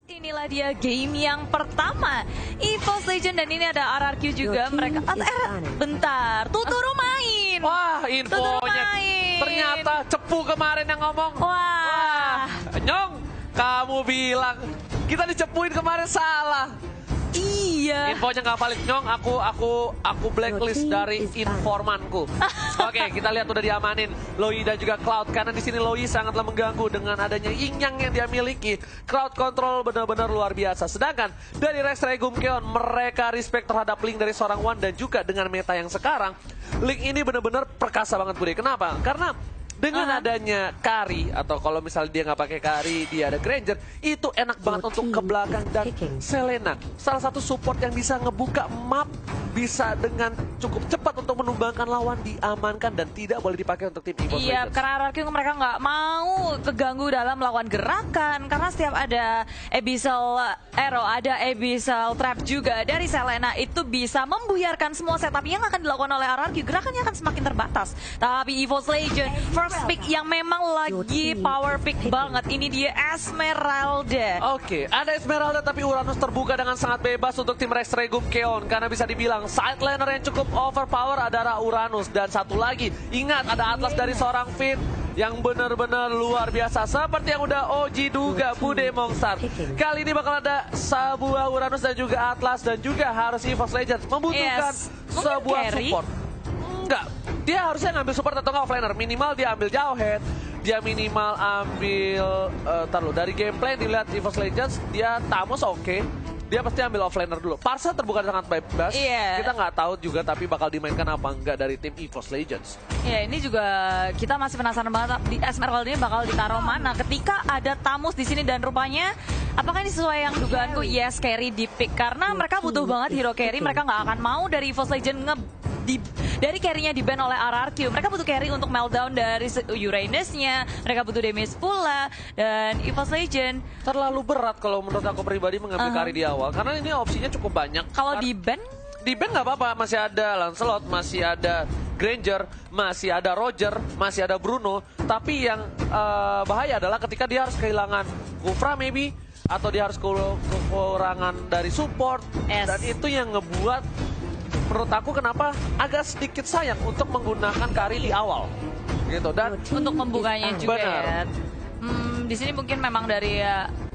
Inilah dia game yang pertama EVOS Legend dan ini ada RRQ juga mereka. Bentar, Tuturu main. Wah, Tuturu infonya main. ternyata Cepu kemarin yang ngomong. Wah. Nyong, kamu bilang kita dicepuin kemarin salah. Iya. Infonya nggak valid, Nyong. Aku blacklist dari informanku. Oke, kita lihat udah diamanin Loi dan juga Cloud karena di sini Loi sangatlah mengganggu dengan adanya Yin Yang yang dia miliki. Crowd control benar-benar luar biasa. Sedangkan dari Rex Regum Keon mereka respect terhadap Link dari seorang Wan dan juga dengan meta yang sekarang Link ini benar-benar perkasa banget Budi. Kenapa? Karena dengan adanya Kari, atau kalau misalnya dia nggak pakai Kari, dia ada Granger, itu enak banget untuk ke belakang. Dan Selena, salah satu support yang bisa ngebuka map, bisa dengan cukup cepat untuk menumbangkan lawan, diamankan dan tidak boleh dipakai untuk tim EVOS Legends. Iya, karena RRQ mereka nggak mau keganggu dalam melakukan gerakan, karena setiap ada Abyssal Arrow, ada Abyssal Trap juga dari Selena, itu bisa membuyarkan semua setup yang akan dilakukan oleh RRQ. Gerakannya akan semakin terbatas. Tapi EVOS Legends first pick yang memang lagi power pick banget. Ini dia Esmeralda. Oke, ada Esmeralda tapi Uranus terbuka dengan sangat bebas untuk tim Rex Regum Keon. Karena bisa dibilang side laner yang cukup overpower adalah Uranus. Dan satu lagi, ingat ada Atlas dari seorang Finn yang benar-benar luar biasa. Seperti yang udah Oji duga, Bude Mongstar. Kali ini bakal ada sebuah Uranus dan juga Atlas. Dan juga harus EVOS Legends membutuhkan sebuah support. Enggak, dia harusnya ngambil support atau nggak offlaner. Minimal dia ambil jauh head, dia minimal ambil dari gameplay dilihat EVOS Legends, dia Tamos oke. Dia pasti ambil offlaner dulu. Parsa terbuka sangat bebas. Kita nggak tahu juga tapi bakal dimainkan apa enggak dari tim EVOS Legends. Iya, ini juga kita masih penasaran banget di Esmeralda ini bakal ditaruh mana ketika ada Tamus di sini dan rupanya apakah ini sesuai yang dugaanku? Yes, carry di pick karena mereka butuh banget hero carry. Mereka nggak akan mau dari EVOS Legends dari carry-nya di-ban oleh RRQ. Mereka butuh carry untuk meltdown dari Uranus-nya. Mereka butuh damage pula. Dan EVOS Legends terlalu berat kalau menurut aku pribadi mengambil carry di awal. Karena ini opsinya cukup banyak. Kalau di-ban? Di-ban nggak apa-apa. Masih ada Lancelot, masih ada Granger, masih ada Roger, masih ada Bruno. Tapi yang bahaya adalah ketika dia harus kehilangan Kufra maybe. Atau dia harus kekurangan dari support. Dan itu yang ngebuat menurut aku kenapa agak sedikit sayang untuk menggunakan Kari di awal gitu dan untuk membukanya juga ya. Di sini mungkin memang dari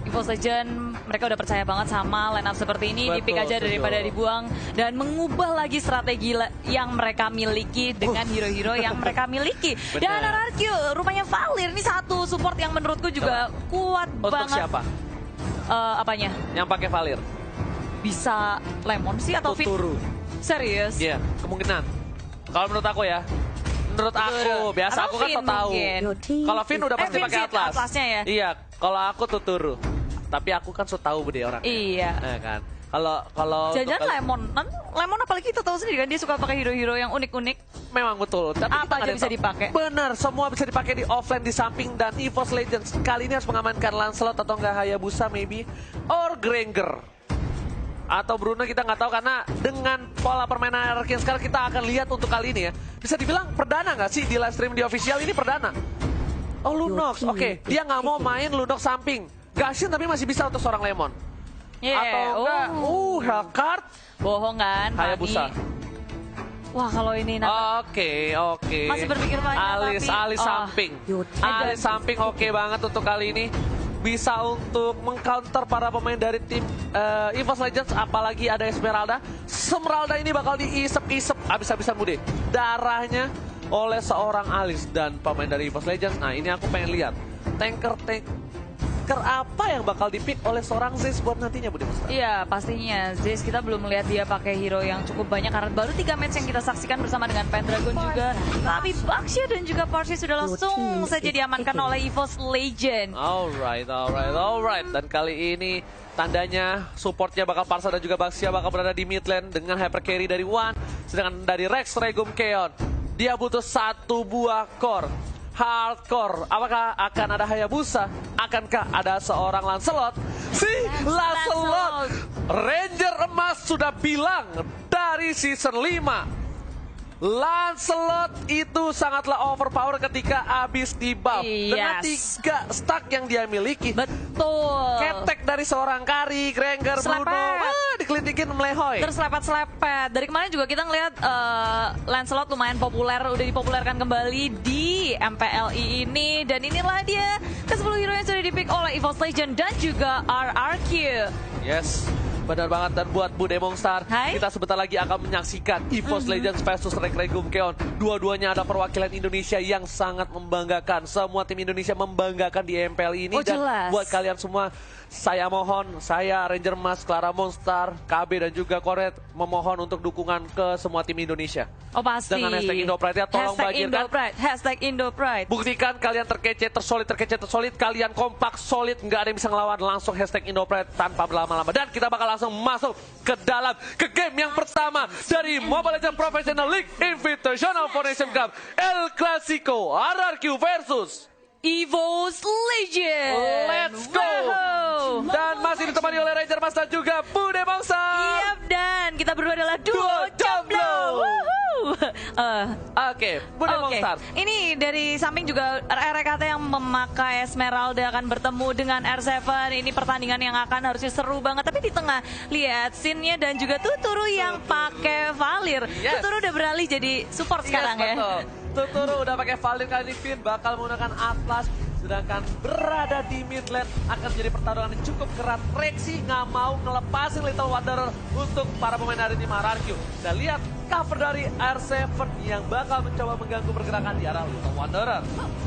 EVOS Legends mereka udah percaya banget sama line up seperti ini, di pick aja daripada dibuang dan mengubah lagi strategi yang mereka miliki dengan hero-hero yang mereka miliki. Dan RRQ rupanya Valir ini satu support yang menurutku juga kuat untuk banget. Untuk siapa? Apanya? Yang pakai Valir? Bisa Lemon sih atau Tuturu. Serius? Iya, kemungkinan. Kalau menurut aku ya, menurut aku, biasa aku kan so tahu. Kalau Finn udah pasti pakai Atlas. Atlasnya ya? Iya, kalau aku Tuturu. Tapi aku kan so tahu bude orang. Iya. Nah, kan. Kalau jangan Lemon apalagi kita tahu sendiri kan dia suka pakai hero-hero yang unik-unik. Memang betul. Tapi apa aja bisa dipakai? Benar, semua bisa dipakai di offline di samping dan EVOS Legends kali ini harus mengamankan Lancelot atau enggak Hayabusa maybe or Granger. Atau Bruno kita nggak tahu karena dengan pola permainan RRQ yang sekarang kita akan lihat untuk kali ini ya. Bisa dibilang perdana nggak sih di live stream di official ini perdana? Oh Lunox, oke. Dia nggak mau main Lunox samping. Gashin tapi masih bisa untuk seorang Lemon. Atau enggak, Hellcard. Bohong kan, Hayabusa. Wah kalau ini Oke. Masih berpikir banyak Alis samping. Alis samping oke banget untuk kali ini. Bisa untuk mengcounter para pemain dari tim EVOS Legends, apalagi ada Esmeralda. Esmeralda ini bakal diisep-isep habis-habisan Bude darahnya oleh seorang Alis dan pemain dari EVOS Legends. Nah ini aku pengen lihat tanker apa yang bakal dipick oleh seorang Zeus buat nantinya Bude Musta. Iya pastinya Zeus kita belum melihat dia pakai hero yang cukup banyak karena baru 3 match yang kita saksikan bersama dengan Pendragon juga. Tapi Baxia dan juga Parsi sudah langsung saja diamankan oleh EVOS Legends. Alright. Dan kali ini tandanya supportnya bakal Parsa dan juga Baxia bakal berada di mid lane dengan hyper carry dari Wan. Sedangkan dari Rex Regum Keon dia butuh satu buah core. Hardcore, apakah akan ada Hayabusa? Akankah ada seorang Lancelot? Si Lancelot, Ranger Emas sudah bilang dari season 5 Lancelot itu sangatlah overpower ketika habis di buff. Dengan 3 stack yang dia miliki. Betul. Ketek dari seorang Kari, Granger, Bruno, dikelitikin melehoy. Terus lepet-lepet. Dari kemarin juga kita ngelihat Lancelot lumayan populer, udah dipopulerkan kembali di MPLI ini. Dan inilah dia ke-10 hero yang sudah dipick oleh EVOS Legend dan juga RRQ. Yes. Benar banget, dan buat Bu Demongstar, kita sebentar lagi akan menyaksikan EVOS Legends versus Regum Keon. Dua-duanya ada perwakilan Indonesia yang sangat membanggakan. Semua tim Indonesia membanggakan di MPL ini. Dan buat kalian semua, saya mohon, saya Ranger Mas, Clara Monstar, KB dan juga Koret memohon untuk dukungan ke semua tim Indonesia. Oh pasti. Dengan hashtag Indopride ya, tolong bagikan. Hashtag Indopride. Buktikan kalian terkece, tersolid, kalian kompak, solid, nggak ada yang bisa ngelawan. Langsung hashtag Indopride tanpa berlama-lama. Dan kita bakal langsung masuk ke game yang pertama dari Mobile Legends Professional League Invitational Foundation Cup El Clasico RRQ versus EVOS Legends. Let's go. Dan masih ditemani oleh Ranger Mas dan juga Bu Demongstar. Yap, dan kita berdua adalah duo jomblo. Oke, Bu Demongstar. Ini dari samping juga RRKT yang memakai Esmeralda akan bertemu dengan R7. Ini pertandingan yang akan harusnya seru banget. Tapi di tengah lihat scene-nya dan juga Tuturu yang pakai Valir. Tuturu udah beralih jadi support sekarang ya. Betul. Tuturu udah pakai Valir kali ini, Finn bakal menggunakan Atlas. Sedangkan berada di mid lane akan menjadi pertarungan yang cukup keras. Rexy nggak mau ngelepasin Little Wanderer untuk para pemain dari tim RRQ. Dan lihat cover dari R7 yang bakal mencoba mengganggu pergerakan di arah Little Wanderer.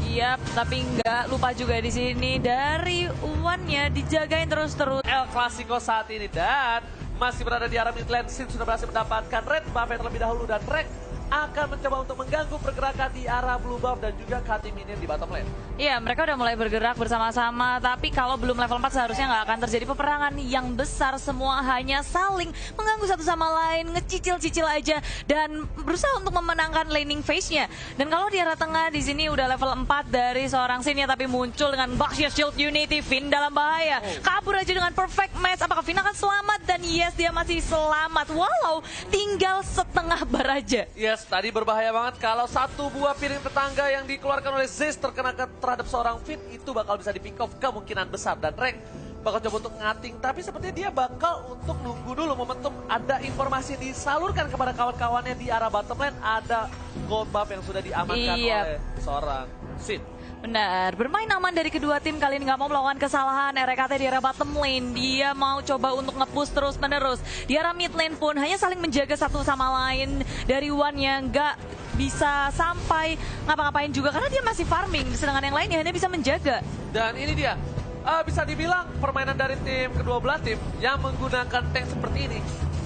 Iya, tapi nggak lupa juga di sini dari Uwannya dijagain terus-terus. El Clasico saat ini dan masih berada di arah mid lane. Sin sudah berhasil mendapatkan red buff yang terlebih dahulu dan Rex akan mencoba untuk mengganggu pergerakan di arah blue buff dan juga cutting minion di bottom lane. Iya, mereka udah mulai bergerak bersama-sama, tapi kalau belum level 4 seharusnya nggak akan terjadi peperangan yang besar. Semua hanya saling mengganggu satu sama lain, ngecicil-cicil aja, dan berusaha untuk memenangkan laning phase-nya. Dan kalau di arah tengah di sini udah level 4 dari seorang Sin ya, tapi muncul dengan Baxia Shield Unity, Finn dalam bahaya. Kabur aja dengan perfect match, apakah Finn akan selamat? Dan yes, dia masih selamat, walau tinggal setengah bar aja. Yes, tadi berbahaya banget kalau satu buah piring tetangga yang dikeluarkan oleh Zeus terkena terhadap seorang Finn, itu bakal bisa di pick off kemungkinan besar. Dan Rek bakal coba untuk ngating, tapi sepertinya dia bakal untuk nunggu dulu momentum. Ada informasi disalurkan kepada kawan-kawannya di arah bottom lane, ada gold buff yang sudah diamankan oleh seorang Sin. Benar, bermain aman dari kedua tim kali ini, nggak mau melakukan kesalahan. RKT di arah bottom lane, dia mau coba untuk nge-push terus-menerus. Di arah mid lane pun hanya saling menjaga satu sama lain. Dari One yang nggak bisa sampai ngapa-ngapain juga karena dia masih farming, sedangkan yang lainnya hanya bisa menjaga. Dan ini dia, bisa dibilang permainan dari tim kedua belah tim yang menggunakan tank seperti ini.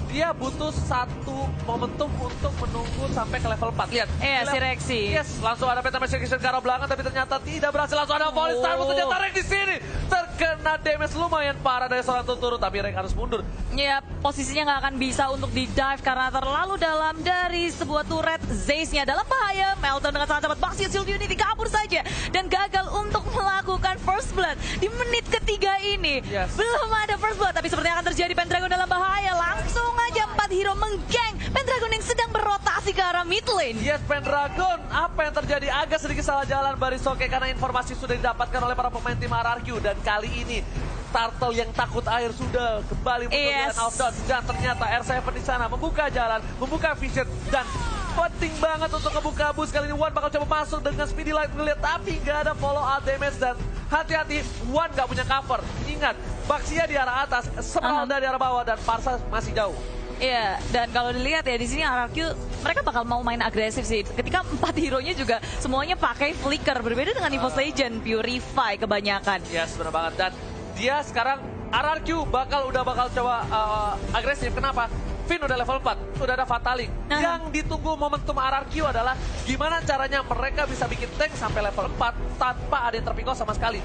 Dia butuh satu momentum untuk menunggu sampai ke level 4. Lihat. Iya, si Rexy. Yes, langsung ada Penta Execution ke arah belakang, tapi ternyata tidak berhasil. Langsung ada volley star, ternyata Rex di sini. Terkena damage lumayan parah dari seorang Tuturu, tapi Rex harus mundur. Ya, posisinya nggak akan bisa untuk di-dive karena terlalu dalam dari sebuah turret. Zeus-nya dalam bahaya. Melton dengan sangat cepat, Baxia Shield Unity kabur saja. Dan gagal untuk melakukan first blood di menit ketiga ini. Belum ada first blood, tapi sepertinya akan terjadi. Pendragon dalam bahaya. Langsung aja 4 hero menggeng Pendragon yang sedang berotasi ke arah mid lane. Yes, Pendragon, apa yang terjadi? Agak sedikit salah jalan Barisoke karena informasi sudah didapatkan oleh para pemain tim RRQ. Dan kali ini Turtle yang takut air sudah kembali menunjukkan outdown. Dan ternyata R7 di sana membuka jalan, membuka vision, dan penting banget untuk ngebuka bus. Kali ini One bakal coba masuk dengan speedy light ngeliat, tapi nggak ada follow up damage. Dan hati-hati, One nggak punya cover. Ingat, Baxia di arah atas, Esmeralda di arah bawah, dan Parsa masih jauh. Iya, dan kalau dilihat ya di sini RRQ mereka bakal mau main agresif sih. Ketika 4 hero-nya juga semuanya pakai flicker, berbeda dengan EVOS Legend, Purify kebanyakan. Yes, benar banget. Dan dia sekarang RRQ udah bakal coba agresif. Kenapa? Finn udah level 4, udah ada Fatalik. Yang ditunggu momentum RRQ adalah gimana caranya mereka bisa bikin tank sampai level 4 tanpa ada yang terpikau sama sekali.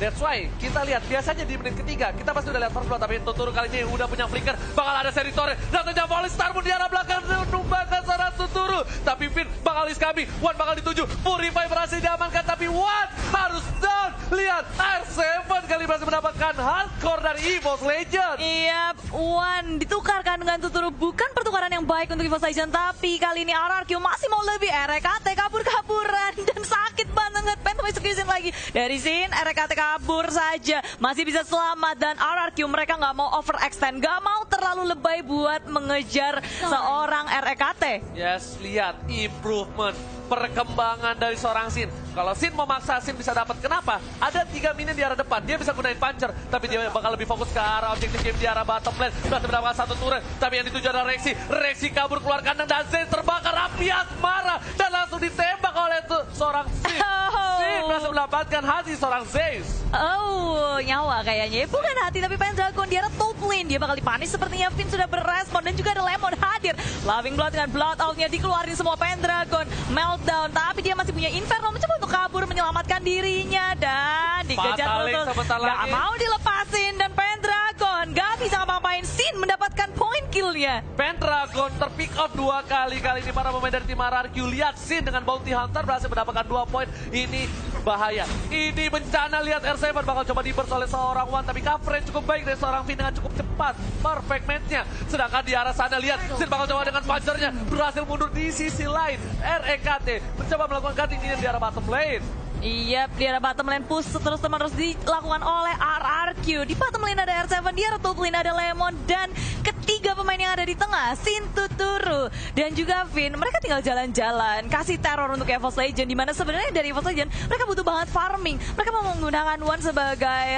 That's why kita lihat biasanya di menit ketiga kita pasti udah lihat first blood, tapi Tuturu kali ini udah punya flicker, bakal ada seri torre, datangnya volley star pun di arah belakang menumbangkan seorang Tuturu, tapi Finn bakal iskami, One bakal dituju, Purify berhasil diamankan, tapi One harus down. Lihat R7 kali kali berhasil mendapatkan hardcore dari EVOS Legends. Iya, Wan ditukarkan dengan Tuturu. Bukan pertukaran yang baik untuk EVOS Legends, tapi kali ini RRQ masih mau lebih. RKT kabur-kaburan dan sakit banget. Phantom Execution lagi dari Sin. RKT kabur saja, masih bisa selamat. Dan RRQ mereka nggak mau overextend, nggak mau terlalu lebay buat mengejar seorang RKT. Yes, lihat improvement, perkembangan dari seorang Sin. Kalau Sin mau maksa, Sin bisa dapat. Kenapa? Ada 3 minion di arah depan. Dia bisa gunain puncher, tapi dia bakal lebih fokus ke arah objektif game di arah bottom lane. Berhasil mendapatkan 1 turret, tapi yang dituju adalah Rexy. Rexy kabur keluar kandang dan Zen terbakar. Rapias marah dan langsung ditembak oleh seorang Sin. Sin berhasil mendapatkan hati seorang Zeus. Oh, nyawa kayaknya. Bukan hati, tapi Pendragon di arah top lane. Dia bakal dipanis sepertinya. Finn sudah berespon dan juga ada Lemon hadir. Loving Blood dengan Blood Out-nya dikeluarin semua Pendragon. Meltdown, tapi dia masih punya Inferno. Mencoba untuk kabur menyelamatkan dirinya. Dan dikejar terus. Gak mau dilepasin. Dan Pendragon gak bisa ngapa-ngapain. Sin mendapatkan point kill-nya. Pendragon terpick off 2 kali. Kali ini para pemain dari tim RRQ. Lihat Sin dengan Bounty Hunter berhasil mendapatkan 2 poin. Ini bahaya. Ini bencana. Lihat R7 bakal coba di-burst oleh seorang Wan. Tapi coverage cukup baik dari seorang Finn dengan cukup cepat. Perfect match-nya. Sedangkan di arah sana lihat Sin bakal coba dengan puncher-nya. Berhasil mundur di sisi lain. REKT mencoba melakukan cutting di arah bottom lane. Iya, di arah bottom lane push terus-menerus dilakukan oleh RRQ. Di bottom lane ada R7, di arah top lane ada Lemon. Dan ketiga pemain yang ada di tengah, Sin, Tuturu, dan juga Finn. Mereka tinggal jalan-jalan, kasih teror untuk EVOS Legends. Dimana sebenarnya dari EVOS Legends, mereka butuh banget farming. Mereka mau menggunakan Wan sebagai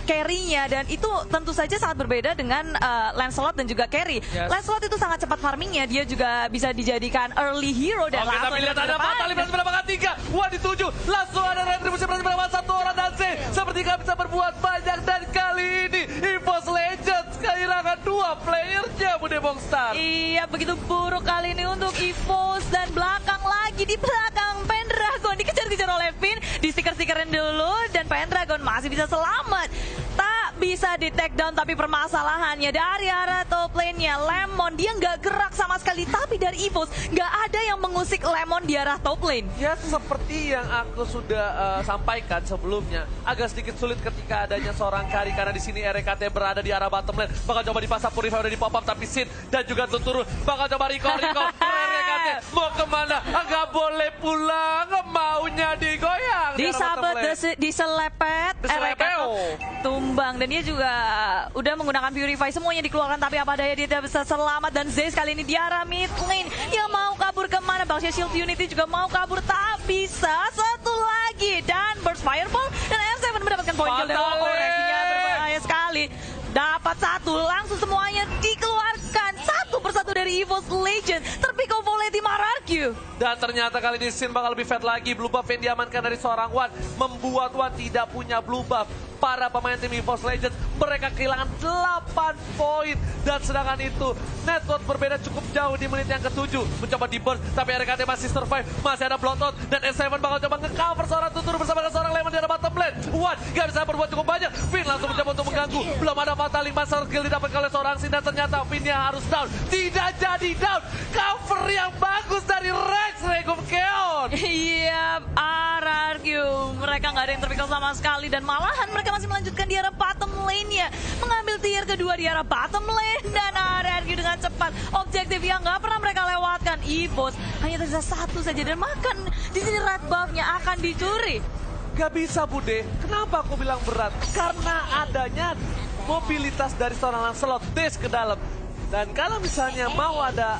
carry-nya. Dan itu tentu saja sangat berbeda dengan Lancelot dan juga carry. Yes. Lancelot itu sangat cepat farmingnya. Dia juga bisa dijadikan early hero. Dan Oke, tapi lihat ada Fatali berhasil mendapatkan 3. Wah, dituju. Langsung ada retribusi berhasil mendapatkan 1 orang dan Z seperti gak bisa berbuat banyak. Dan kali ini EVOS Legends kehilangan 2 playernya, Bude Mongstar. Iya, begitu buruk kali ini untuk EVOS. Dan belakang lagi, di belakang Pendragon dikejar-kejar oleh Finn. Di stiker-stikerin dulu dan Pendragon masih bisa selamat. Tak bisa di take down, tapi permasalahannya dari arah top lane-nya Lemon, dia nggak gerak sama sekali. Tapi dari EVOS nggak ada yang mengusik Lemon di arah top lane. Ya, seperti yang aku sudah sampaikan sebelumnya, agak sedikit sulit ketika adanya seorang carry karena di sini RKT berada di arah bottom lane. Bakal coba dipasang Purify udah di pop up, tapi Sin dan juga Tuturu bakal coba Riko. RKT mau kemana? Nggak boleh pulang, maunya digoyang. Disabet, diselepet, RKT tumbang. Dan dia juga udah menggunakan Purify, semuanya dikeluarkan, tapi apa daya dia tidak bisa selamat. Dan Zeus kali ini di arah mid lane, yang mau kabur kemana? Bangsa Shield Unity juga mau kabur, tak bisa. Satu lagi dan Burst Fireball dan M7 mendapatkan poin kill. Reaksinya berbahaya sekali. Dapat 1, langsung semuanya dikeluarkan satu persatu dari EVOS Legends. Terpick off oleh tim RRQ. Dan ternyata kali ini Sin bakal lebih fat lagi. Blue buff yang diamankan dari seorang Wan membuat Wan tidak punya blue buff. Para pemain tim EVOS Legends mereka kehilangan 8 poin. Dan sedangkan itu network berbeda cukup jauh di menit yang ke-7. Mencoba di-burst, tapi RKT masih survive. Masih ada Bloodhound dan S7 bakal coba nge-cover seorang Tuturu bersama dengan seorang Lemon di arah bottom lane. Wan gak bisa berbuat cukup banyak. Finn langsung mencoba untuk mengganggu. Belum ada Fatali, master skill didapatkan oleh seorang Sin. Dan ternyata Finn-nya harus down. Tidak jadi down. Cover yang bagus dari Rex Regum Keon. Iya, RRQ. Mereka nggak ada yang terpikir sama sekali. Dan malahan mereka masih melanjutkan di arah bottom lane-nya. Mengambil tier kedua di arah bottom lane. Dan RRQ dengan cepat. Objektif yang nggak pernah mereka lewatkan. EVOS hanya tersisa 1 saja. Dan makan di sini red buff-nya akan dicuri. Gak bisa, Bude. Kenapa aku bilang berat? Karena adanya mobilitas dari seorang Lancelot dash ke dalam. Dan kalau misalnya mau ada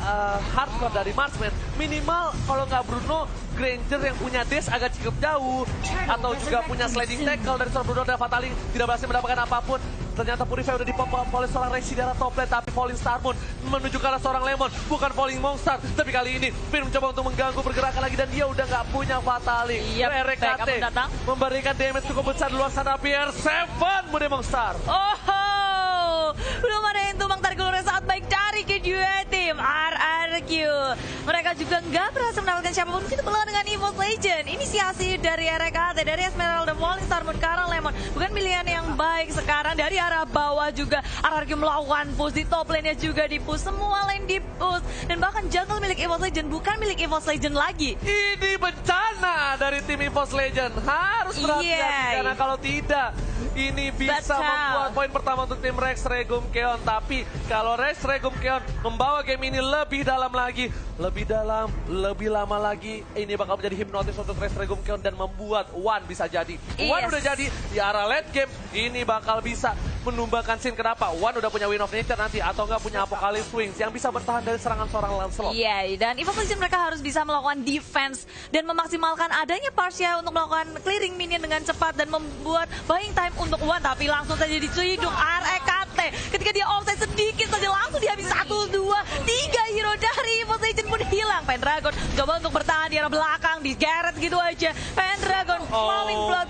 hardcore dari Marksman, minimal kalau nggak Bruno, Granger yang punya dash agak cukup jauh. Atau juga punya sliding tackle dari seorang Bruno dan Fatali tidak berhasil mendapatkan apapun. Ternyata Purify udah dipop oleh seorang Rexy di arah top lane, tapi Falling Star Moon menuju ke arah seorang Lemon, bukan Falling Monster. Tapi kali ini Finn mencoba untuk mengganggu pergerakan lagi dan dia udah nggak punya Fatali. RKT memberikan damage cukup besar di luar sana. PR7 Bude Monster. Oh, belum ada yang tumbang tarik ulurnya saat baik dari kedua tim RRQ. Mereka juga nggak berhasil mendapatkan siapapun. Begitu pula dengan EVOS Legends. Inisiasi dari RKT, dari Esmeralda, Falling Star Moon, Kara Lemon. Bukan pilihan yang baik sekarang. Dari arah bawah juga RRQ melakukan push. Di top lane-nya juga di-push. Semua lane di-push. Dan bahkan jungle milik EVOS Legends bukan milik EVOS Legends lagi. Ini bencana dari tim EVOS Legends. Harus berhati-hati karena kalau tidak ini bisa Betul. membuat poin pertama untuk tim Rex Regum Keon. Tapi kalau Rex Regum Keon membawa game ini lebih dalam lagi, lebih dalam, lebih lama lagi, ini bakal menjadi hipnotis untuk Rex Regum Keon dan membuat One bisa jadi. One Yes. udah jadi di arah late game, ini bakal bisa menumbangkan scene. Kenapa? One udah punya Win of Nature nanti, atau nggak punya Apocalypse Wings yang bisa bertahan dari serangan seorang Lancelot. Iya, dan Evo Position mereka harus bisa melakukan defense dan memaksimalkan adanya Parsia untuk melakukan clearing minion dengan cepat dan membuat buying time untuk One, tapi langsung saja diciduk REKT. Ketika dia offside sedikit saja langsung dihabis 1, 2, 3 hero dari Evo Position pun hilang. Pendragon coba untuk bertahan di arah belakang, di Garrett gitu aja. Pendragon flowing blood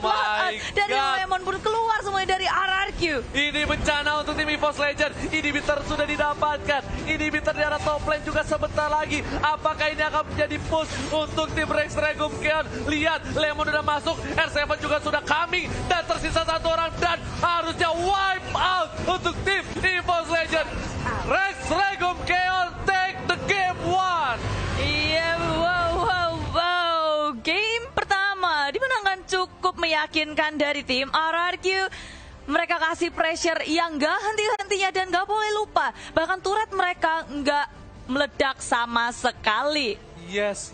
dan Lemon pun keluar semuanya dari RRQ. Ini bencana untuk tim EVOS Legend. Inhibitor sudah didapatkan. Inhibitor di arah top lane juga sebentar lagi. Apakah ini akan menjadi push untuk tim Rex Regum Keon? Lihat, Lemon udah masuk, R7 juga sudah coming, dan tersisa satu orang, dan harusnya wipe out untuk tim EVOS Legend. Rex Regum Keon take the game one. Iya, wow. Game pertama dimenangkan cukup meyakinkan dari tim RRQ. Mereka kasih pressure yang gak henti-hentinya dan gak boleh lupa. Bahkan turret mereka gak meledak sama sekali. Yes.